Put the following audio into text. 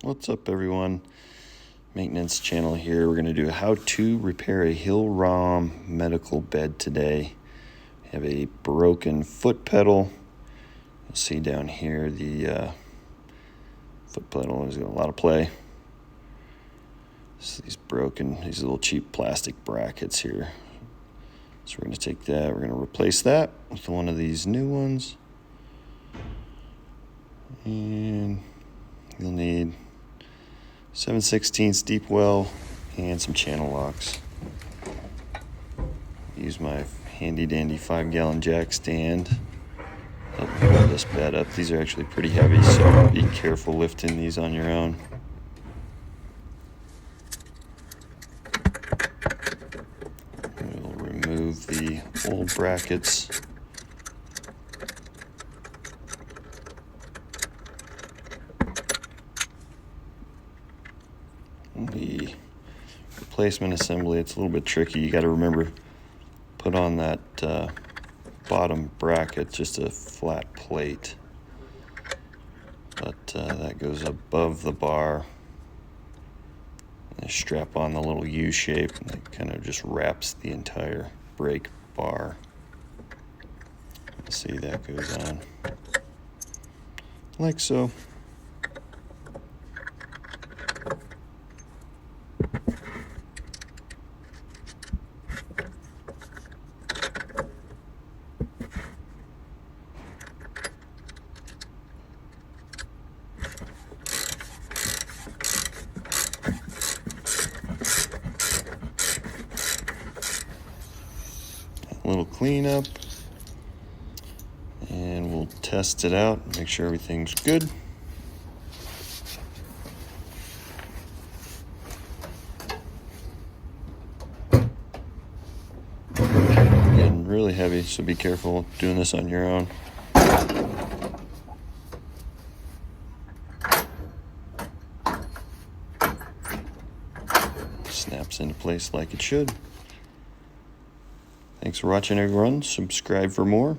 What's up, everyone? Maintenance channel here. We're going to do how to repair a Hillrom medical bed today. We have a broken foot pedal. You'll see down here the foot pedal has got a lot of play. So these little cheap plastic brackets here. So we're going to take that, we're going to replace that with one of these new ones. And you'll need 7/16 deep well and some channel locks. Use my handy dandy 5-gallon jack stand. Help me hold this bed up. These are actually pretty heavy, so be careful lifting these on your own. We'll remove the old brackets. The replacement assembly, it's a little bit tricky. You got to remember, put on that bottom bracket just a flat plate, but that goes above the bar. And strap on the little U shape, and it kind of just wraps the entire brake bar. See, that goes on like so. A little cleanup, and we'll test it out, make sure everything's good. Getting really heavy, so be careful doing this on your own. Snaps into place like it should. Thanks for watching, everyone. Subscribe for more.